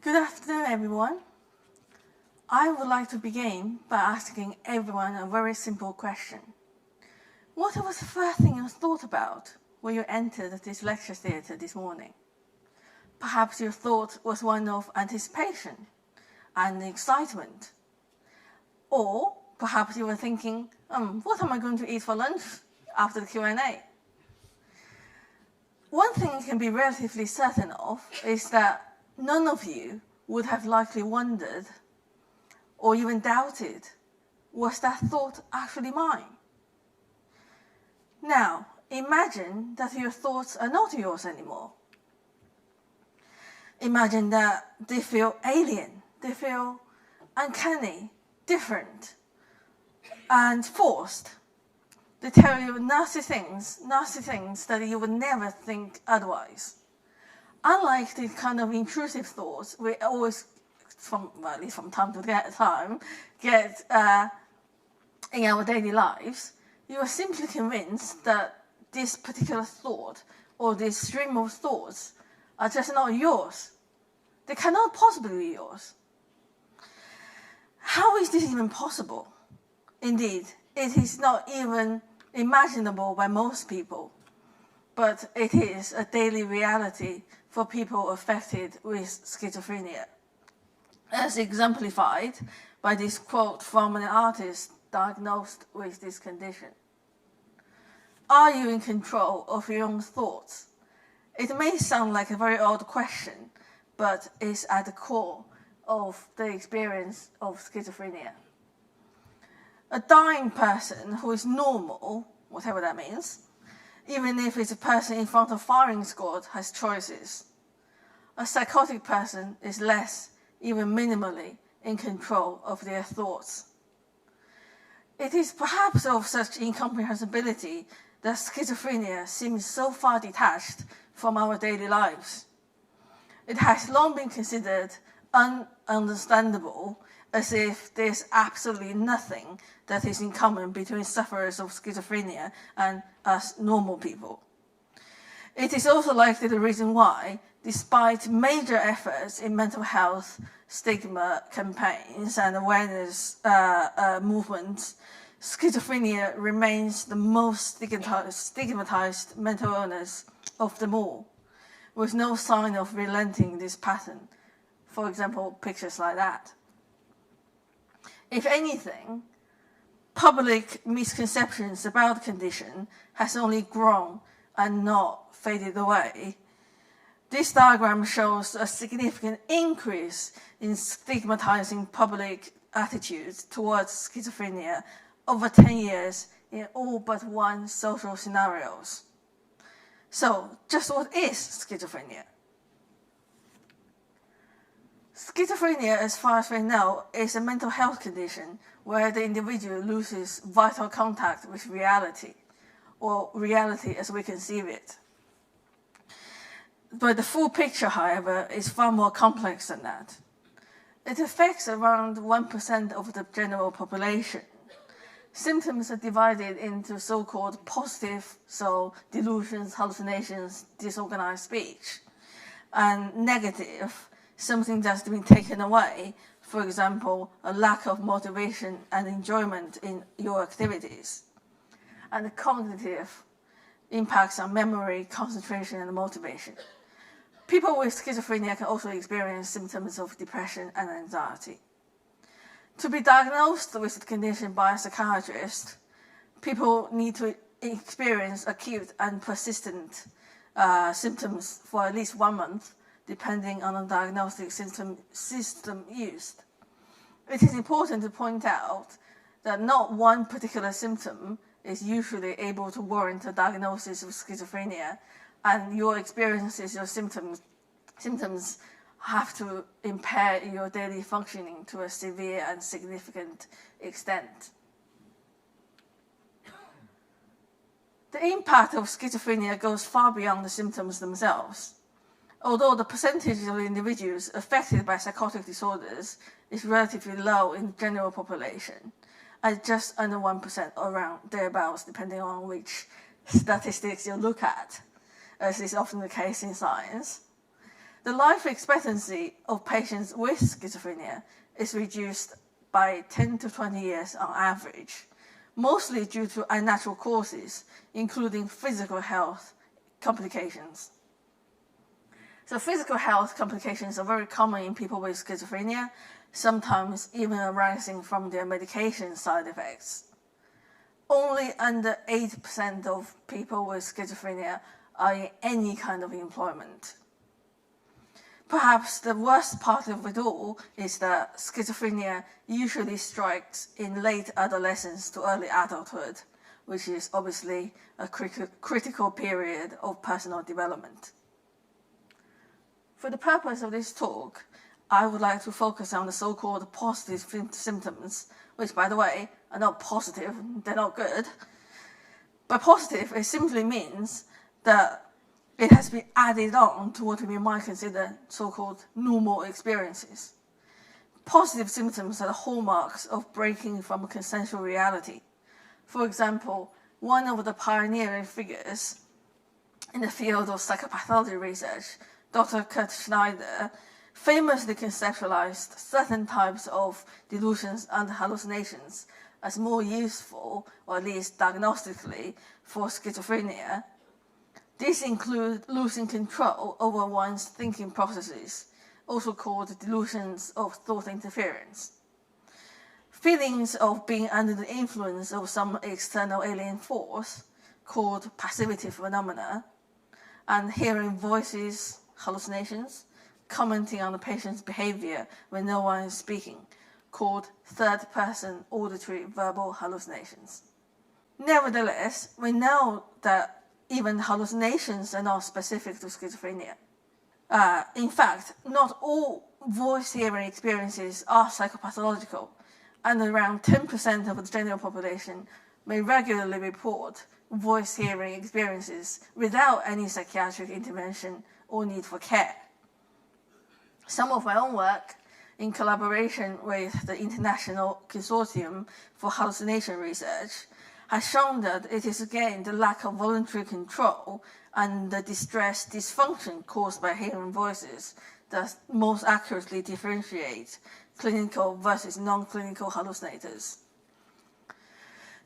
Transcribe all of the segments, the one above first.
Good afternoon, everyone. I would like to begin by asking everyone a very simple question. What was the first thing you thought about when you entered this lecture theatre this morning? Perhaps your thought was one of anticipation and excitement. Or perhaps you were thinking, what am I going to eat for lunch after the Q&A? One thing you can be relatively certain of is that none of you would have likely wondered or even doubted, was that thought actually mine? Now, imagine that your thoughts are not yours anymore. Imagine that they feel alien, they feel uncanny, different, and forced. They tell you nasty things that you would never think otherwise. Unlike the kind of intrusive thoughts we always, at least from time to time, get in our daily lives, you are simply convinced that this particular thought or this stream of thoughts are just not yours. They cannot possibly be yours. How is this even possible? Indeed, it is not even imaginable by most people, but it is a daily reality for people affected with schizophrenia, as exemplified by this quote from an artist diagnosed with this condition. Are you in control of your own thoughts? It may sound like a very odd question, but is at the core of the experience of schizophrenia. A dying person who is normal, whatever that means, even if it's a person in front of firing squad, has choices. A psychotic person is less, even minimally, in control of their thoughts. It is perhaps of such incomprehensibility that schizophrenia seems so far detached from our daily lives. It has long been considered ununderstandable, as if there's absolutely nothing that is in common between sufferers of schizophrenia and us normal people. It is also likely the reason why, despite major efforts in mental health stigma campaigns and awareness movements, schizophrenia remains the most stigmatized mental illness of them all, with no sign of relenting this pattern. For example, pictures like that. If anything, public misconceptions about the condition has only grown and not faded away. This diagram shows a significant increase in stigmatizing public attitudes towards schizophrenia over 10 years in all but one social scenarios. So, just what is schizophrenia? Schizophrenia, as far as we know, is a mental health condition where the individual loses vital contact with reality, or reality as we conceive it. But the full picture, however, is far more complex than that. It affects around 1% of the general population. Symptoms are divided into so-called positive, so delusions, hallucinations, disorganized speech, and negative, something that's been taken away, for example, a lack of motivation and enjoyment in your activities, and the cognitive impacts on memory, concentration, and motivation. People with schizophrenia can also experience symptoms of depression and anxiety. To be diagnosed with the condition by a psychiatrist, people need to experience acute and persistent symptoms for at least 1 month, depending on the diagnostic system used. It is important to point out that not one particular symptom is usually able to warrant a diagnosis of schizophrenia, and your experiences, your symptoms have to impair your daily functioning to a severe and significant extent. The impact of schizophrenia goes far beyond the symptoms themselves. Although the percentage of individuals affected by psychotic disorders is relatively low in the general population, at just under 1% or around thereabouts, depending on which statistics you look at, as is often the case in science. The life expectancy of patients with schizophrenia is reduced by 10 to 20 years on average, mostly due to unnatural causes, including physical health complications. So physical health complications are very common in people with schizophrenia, sometimes even arising from their medication side effects. Only under 8% of people with schizophrenia are in any kind of employment. Perhaps the worst part of it all is that schizophrenia usually strikes in late adolescence to early adulthood, which is obviously a critical period of personal development. For the purpose of this talk, I would like to focus on the so-called positive symptoms, which, by the way, are not positive, they're not good. By positive, it simply means that it has been added on to what we might consider so-called normal experiences. Positive symptoms are the hallmarks of breaking from consensual reality. For example, one of the pioneering figures in the field of psychopathology research, Dr. Kurt Schneider, famously conceptualized certain types of delusions and hallucinations as more useful, or at least diagnostically, for schizophrenia. These include losing control over one's thinking processes, also called delusions of thought interference. Feelings of being under the influence of some external alien force, called passivity phenomena, and hearing voices, hallucinations, commenting on the patient's behavior when no one is speaking, called third-person auditory verbal hallucinations. Nevertheless, we know that even hallucinations are not specific to schizophrenia. In fact, not all voice-hearing experiences are psychopathological, and around 10% of the general population may regularly report voice-hearing experiences without any psychiatric intervention or need for care. Some of my own work, in collaboration with the International Consortium for Hallucination Research, has shown that it is again the lack of voluntary control and the distress dysfunction caused by hearing voices that most accurately differentiate clinical versus non-clinical hallucinators.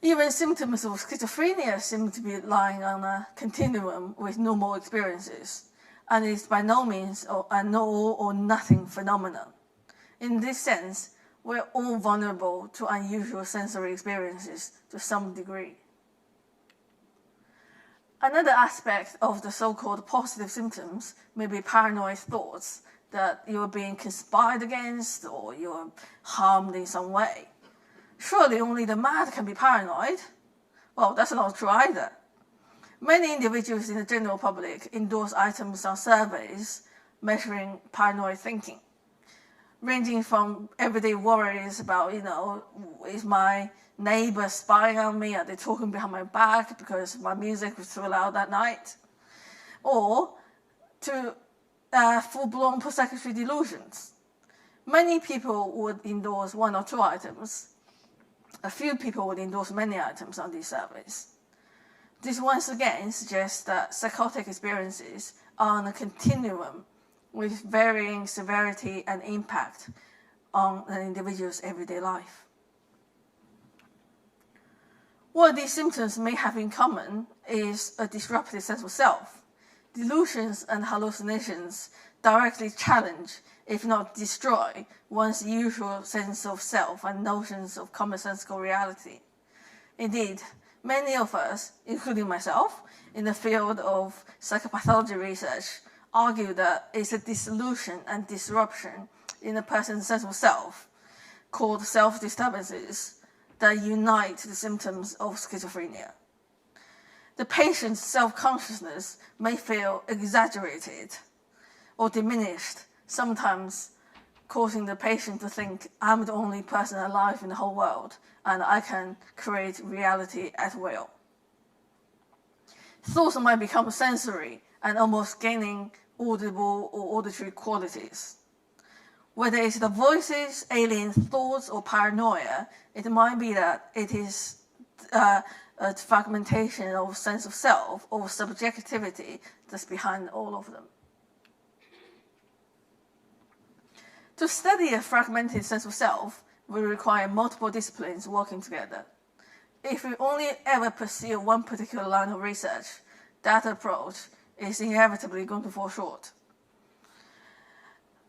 Even symptoms of schizophrenia seem to be lying on a continuum with normal experiences, and is by no means an all or nothing phenomenon. In this sense, we're all vulnerable to unusual sensory experiences to some degree. Another aspect of the so-called positive symptoms may be paranoid thoughts that you are being conspired against or you are harmed in some way. Surely only the mad can be paranoid. Well, that's not true either. Many individuals in the general public endorse items on surveys measuring paranoid thinking, ranging from everyday worries about, is my neighbor spying on me? Are they talking behind my back because my music was too loud that night? Or to full-blown persecutory delusions. Many people would endorse one or two items. A few people would endorse many items on these surveys. This once again suggests that psychotic experiences are on a continuum with varying severity and impact on an individual's everyday life. What these symptoms may have in common is a disrupted sense of self. Delusions and hallucinations directly challenge, if not destroy, one's usual sense of self and notions of commonsensical reality. Indeed, many of us, including myself, in the field of psychopathology research, argue that it's a dissolution and disruption in a person's sense of self, called self-disturbances, that unite the symptoms of schizophrenia. The patient's self-consciousness may feel exaggerated or diminished, sometimes causing the patient to think, I'm the only person alive in the whole world, and I can create reality at will. Thoughts might become sensory and almost gaining audible or auditory qualities. Whether it's the voices, alien thoughts, or paranoia, it might be that it is a fragmentation of sense of self or subjectivity that's behind all of them. To study a fragmented sense of self will require multiple disciplines working together. If we only ever pursue one particular line of research, that approach is inevitably going to fall short.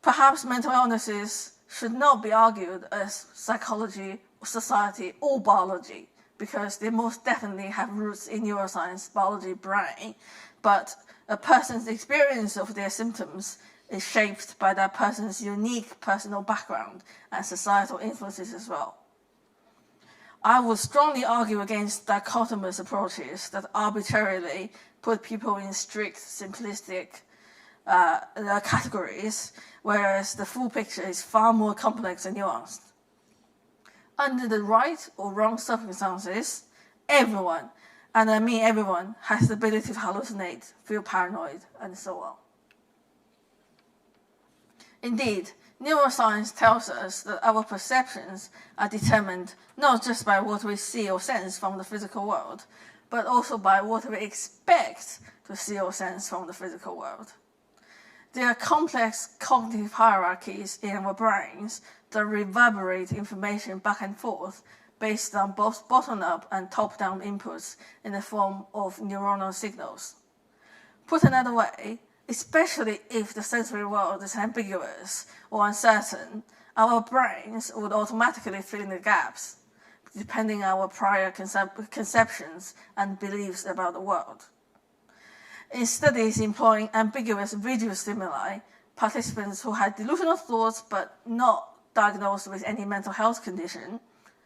Perhaps mental illnesses should not be argued as psychology, society, or biology, because they most definitely have roots in neuroscience, biology, brain, but a person's experience of their symptoms is shaped by that person's unique personal background and societal influences as well. I would strongly argue against dichotomous approaches that arbitrarily put people in strict, simplistic categories, whereas the full picture is far more complex and nuanced. Under the right or wrong circumstances, everyone, and I mean everyone, has the ability to hallucinate, feel paranoid, and so on. Indeed, neuroscience tells us that our perceptions are determined not just by what we see or sense from the physical world, but also by what we expect to see or sense from the physical world. There are complex cognitive hierarchies in our brains that reverberate information back and forth based on both bottom-up and top-down inputs in the form of neuronal signals. Put another way, especially if the sensory world is ambiguous or uncertain, our brains would automatically fill in the gaps, depending on our prior conceptions and beliefs about the world. In studies employing ambiguous visual stimuli, participants who had delusional thoughts but not diagnosed with any mental health condition,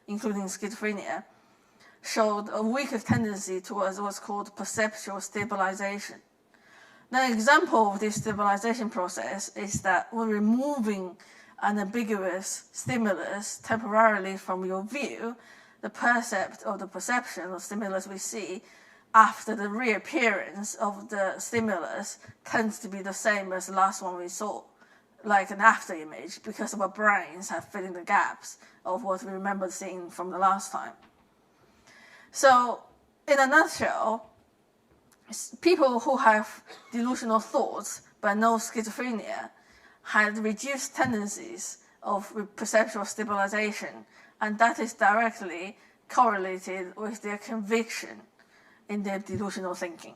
including schizophrenia, showed a weaker tendency towards what's called perceptual stabilization. An example of this stabilization process is that when removing an ambiguous stimulus temporarily from your view, the percept of the perception of stimulus we see after the reappearance of the stimulus tends to be the same as the last one we saw, like an after image, because our brains have filled in the gaps of what we remember seeing from the last time. So, in a nutshell, people who have delusional thoughts but no schizophrenia had reduced tendencies of perceptual stabilization, and that is directly correlated with their conviction in their delusional thinking.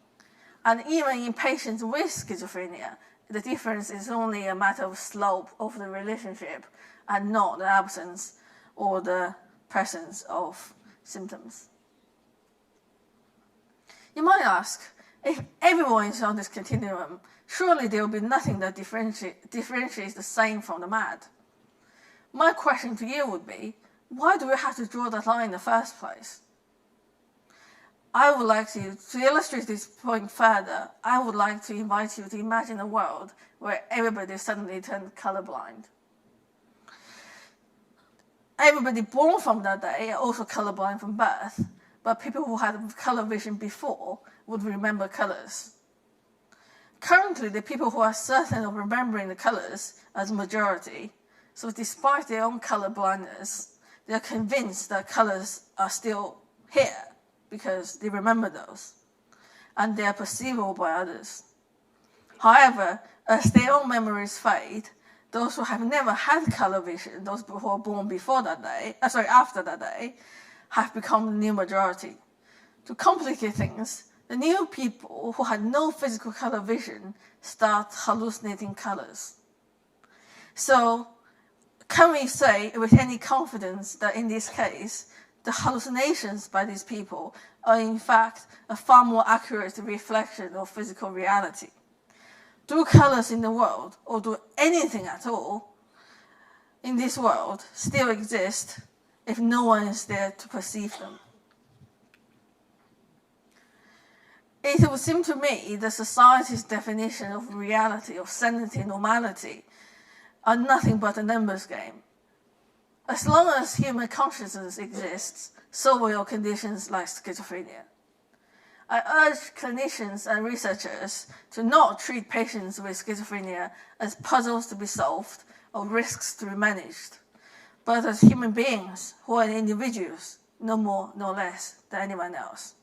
And even in patients with schizophrenia, the difference is only a matter of slope of the relationship and not the absence or the presence of symptoms. You might ask, if everyone is on this continuum, surely there will be nothing that differentiates the sane from the mad. My question to you would be, why do we have to draw that line in the first place? I would like to illustrate this point further, I would like to invite you to imagine a world where everybody suddenly turned colorblind. Everybody born from that day are also colorblind from birth, but people who had color vision before would remember colors. Currently, the people who are certain of remembering the colors as majority, so despite their own color blindness, they are convinced that colors are still here because they remember those, and they are perceivable by others. However, as their own memories fade, those who have never had color vision, those who were born after that day, have become the new majority. To complicate things, the new people who had no physical color vision start hallucinating colors. So, can we say with any confidence that in this case, the hallucinations by these people are in fact a far more accurate reflection of physical reality? Do colors in the world, or do anything at all in this world, still exist if no one is there to perceive them? It would seem to me that society's definition of reality, of sanity, normality, are nothing but a numbers game. As long as human consciousness exists, so will conditions like schizophrenia. I urge clinicians and researchers to not treat patients with schizophrenia as puzzles to be solved or risks to be managed, but as human beings who are individuals, no more, no less than anyone else.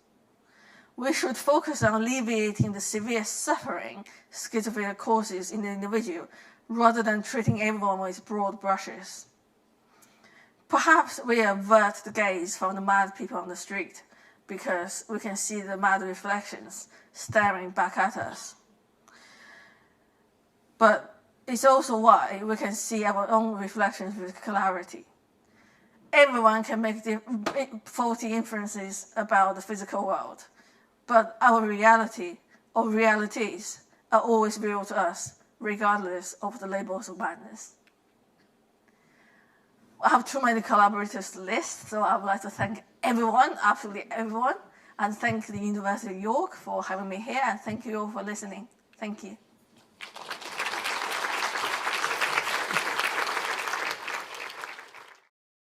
we should focus on alleviating the severe suffering schizophrenia causes in the individual, rather than treating everyone with broad brushes. Perhaps we avert the gaze from the mad people on the street because we can see the mad reflections staring back at us. But it's also why we can see our own reflections with clarity. Everyone can make faulty inferences about the physical world, but our reality or realities are always real to us, regardless of the labels of madness. I have too many collaborators to list, so I would like to thank everyone, absolutely everyone, and thank the University of York for having me here, and thank you all for listening. Thank you.